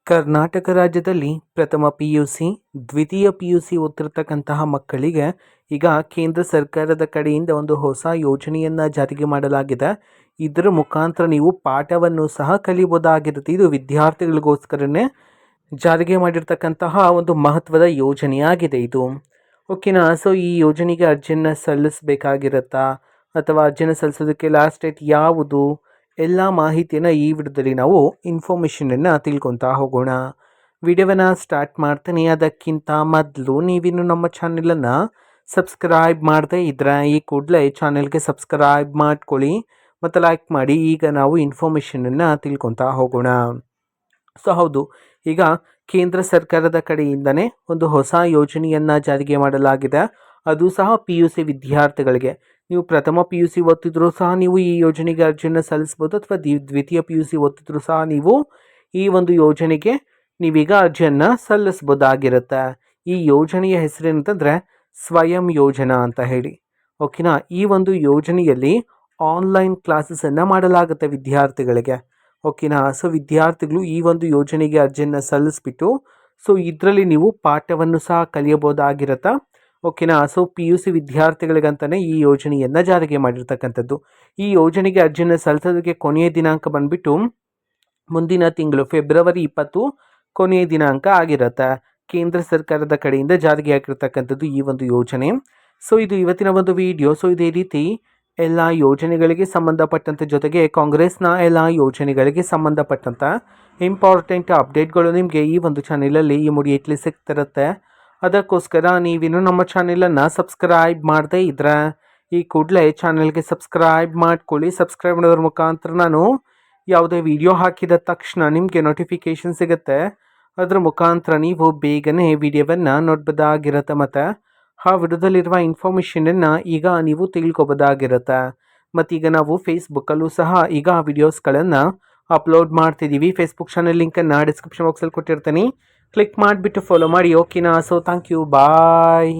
ಕರ್ನಾಟಕ ರಾಜ್ಯದಲ್ಲಿ ಪ್ರಥಮ PUC, ದ್ವಿತೀಯ PUC ಓದ್ತಿರ್ತಕ್ಕಂತಹ ಮಕ್ಕಳಿಗೆ ಈಗ ಕೇಂದ್ರ ಸರ್ಕಾರದ ಕಡೆಯಿಂದ ಒಂದು ಹೊಸ ಯೋಜನೆಯನ್ನು ಜಾರಿಗೆ ಮಾಡಲಾಗಿದೆ. ಇದರ ಮುಖಾಂತರ ನೀವು ಪಾಠವನ್ನು ಸಹ ಕಲಿಯಬಹುದಾಗಿರುತ್ತೆ. ಇದು ವಿದ್ಯಾರ್ಥಿಗಳಿಗೋಸ್ಕರನೇ ಜಾರಿಗೆ ಮಾಡಿರ್ತಕ್ಕಂತಹ ಒಂದು ಮಹತ್ವದ ಯೋಜನೆಯಾಗಿದೆ ಇದು. ಓಕೆನಾ. ಸೊ ಈ ಯೋಜನೆಗೆ ಅರ್ಜಿಯನ್ನು ಸಲ್ಲಿಸಬೇಕಾಗಿರುತ್ತಾ ಅಥವಾ ಅರ್ಜಿಯನ್ನು ಸಲ್ಲಿಸೋದಕ್ಕೆ ಲಾಸ್ಟ್ ಡೇಟ್ ಯಾವುದು, ಎಲ್ಲ ಮಾಹಿತಿಯನ್ನು ಈ ವಿಡಿಯೋದಲ್ಲಿ ನಾವು ಇನ್ಫಾರ್ಮೇಷನನ್ನು ತಿಳ್ಕೊತಾ ಹೋಗೋಣ. ವಿಡಿಯೋವನ್ನು ಸ್ಟಾರ್ಟ್ ಮಾಡ್ತೀನಿ. ಅದಕ್ಕಿಂತ ಮೊದಲು ನೀವಿನ್ನು ನಮ್ಮ ಚಾನೆಲನ್ನು ಸಬ್ಸ್ಕ್ರೈಬ್ ಮಾಡದೇ ಇದ್ದರೆ ಈ ಕೂಡಲೇ ಚಾನೆಲ್ಗೆ ಸಬ್ಸ್ಕ್ರೈಬ್ ಮಾಡ್ಕೊಳ್ಳಿ ಮತ್ತು ಲೈಕ್ ಮಾಡಿ. ಈಗ ನಾವು ಇನ್ಫಾರ್ಮೇಷನನ್ನು ತಿಳ್ಕೊತಾ ಹೋಗೋಣ. ಸೊ ಹೌದು, ಈಗ ಕೇಂದ್ರ ಸರ್ಕಾರದ ಕಡೆಯಿಂದನೇ ಒಂದು ಹೊಸ ಯೋಜನೆಯನ್ನು ಜಾರಿಗೆ ಮಾಡಲಾಗಿದೆ. ಅದು ಸಹ PUC ವಿದ್ಯಾರ್ಥಿಗಳಿಗೆ. ನೀವು ಪ್ರಥಮ PUC ಓದ್ತಿದ್ರು ಸಹ ನೀವು ಈ ಯೋಜನೆಗೆ ಅರ್ಜಿಯನ್ನು ಸಲ್ಲಿಸ್ಬೋದು, ಅಥವಾ ದ್ವಿತೀಯ PUC ಓದ್ತಿದ್ರು ಸಹ ನೀವು ಈ ಒಂದು ಯೋಜನೆಗೆ ನೀವೀಗ ಅರ್ಜಿಯನ್ನು ಸಲ್ಲಿಸ್ಬೋದಾಗಿರುತ್ತೆ. ಈ ಯೋಜನೆಯ ಹೆಸರೇನಂತಂದರೆ ಸ್ವಯಂ ಯೋಜನಾ ಅಂತ ಹೇಳಿ. ಓಕೆನಾ. ಈ ಒಂದು ಯೋಜನೆಯಲ್ಲಿ ಆನ್ಲೈನ್ ಕ್ಲಾಸಸನ್ನು ಮಾಡಲಾಗುತ್ತೆ ವಿದ್ಯಾರ್ಥಿಗಳಿಗೆ. ಓಕೆನಾ. ಸೊ ವಿದ್ಯಾರ್ಥಿಗಳು ಈ ಒಂದು ಯೋಜನೆಗೆ ಅರ್ಜಿಯನ್ನು ಸಲ್ಲಿಸ್ಬಿಟ್ಟು ಸೊ ಇದರಲ್ಲಿ ನೀವು ಪಾಠವನ್ನು ಸಹ ಕಲಿಯಬಹುದಾಗಿರುತ್ತೆ. ಓಕೆನಾ. ಸೊ PUC ವಿದ್ಯಾರ್ಥಿಗಳಿಗಂತಲೇ ಈ ಯೋಜನೆಯನ್ನು ಜಾರಿಗೆ ಮಾಡಿರ್ತಕ್ಕಂಥದ್ದು. ಈ ಯೋಜನೆಗೆ ಅರ್ಜಿಯನ್ನು ಸಲ್ಲಿಸೋದಕ್ಕೆ ಕೊನೆಯ ದಿನಾಂಕ ಬಂದುಬಿಟ್ಟು ಮುಂದಿನ ತಿಂಗಳು ಫೆಬ್ರವರಿ 20 ಕೊನೆಯ ದಿನಾಂಕ ಆಗಿರುತ್ತೆ. ಕೇಂದ್ರ ಸರ್ಕಾರದ ಕಡೆಯಿಂದ ಜಾರಿಗೆ ಆಗಿರ್ತಕ್ಕಂಥದ್ದು ಈ ಒಂದು ಯೋಜನೆ. ಸೊ ಇದು ಇವತ್ತಿನ ಒಂದು ವಿಡಿಯೋ. ಸೊ ಇದೇ ರೀತಿ ಎಲ್ಲ ಯೋಜನೆಗಳಿಗೆ ಸಂಬಂಧಪಟ್ಟಂಥ ಜೊತೆಗೆ ಕಾಂಗ್ರೆಸ್ನ ಎಲ್ಲ ಯೋಜನೆಗಳಿಗೆ ಸಂಬಂಧಪಟ್ಟಂಥ ಇಂಪಾರ್ಟೆಂಟ್ ಅಪ್ಡೇಟ್ಗಳು ನಿಮಗೆ ಈ ಒಂದು ಚಾನೆಲಲ್ಲಿ ಇಮಿಡಿಯೇಟ್ಲಿ ಸಿಗ್ತಿರುತ್ತೆ. ಅದಕ್ಕೋಸ್ಕರ ನೀವಿನ್ನು ನಮ್ಮ ಚಾನೆಲನ್ನು ಸಬ್ಸ್ಕ್ರೈಬ್ ಮಾಡದೇ ಇದ್ದರೆ ಈ ಕೂಡಲೇ ಚಾನೆಲ್ಗೆ ಸಬ್ಸ್ಕ್ರೈಬ್ ಮಾಡ್ಕೊಳ್ಳಿ. ಸಬ್ಸ್ಕ್ರೈಬ್ ಮಾಡೋದ್ರ ಮುಖಾಂತರ ನಾನು ಯಾವುದೇ ವಿಡಿಯೋ ಹಾಕಿದ ತಕ್ಷಣ ನಿಮಗೆ ನೋಟಿಫಿಕೇಷನ್ ಸಿಗುತ್ತೆ. ಅದರ ಮುಖಾಂತರ ನೀವು ಬೇಗನೆ ವಿಡಿಯೋವನ್ನು ನೋಡ್ಬೋದಾಗಿರುತ್ತೆ ಮತ್ತು ಆ ವಿಡಿಯೋದಲ್ಲಿರುವ ಇನ್ಫಾರ್ಮೇಷನನ್ನು ಈಗ ನೀವು ತಿಳ್ಕೊಬೋದಾಗಿರುತ್ತೆ. ಮತ್ತೀಗ ನಾವು ಫೇಸ್ಬುಕ್ಕಲ್ಲೂ ಸಹ ಈಗ ವಿಡಿಯೋಸ್ಗಳನ್ನು ಅಪ್ಲೋಡ್ ಮಾಡ್ತಿದ್ದೀವಿ. ಫೇಸ್ಬುಕ್ ಚಾನಲ್ ಲಿಂಕನ್ನು ಡಿಸ್ಕ್ರಿಪ್ಷನ್ ಬಾಕ್ಸಲ್ಲಿ ಕೊಟ್ಟಿರ್ತೀನಿ. ಕ್ಲಿಕ್ ಮಾಡಿಬಿಟ್ಟು ಫಾಲೋ ಮಾಡಿ. ಓಕೆನಾ. So thank you, bye.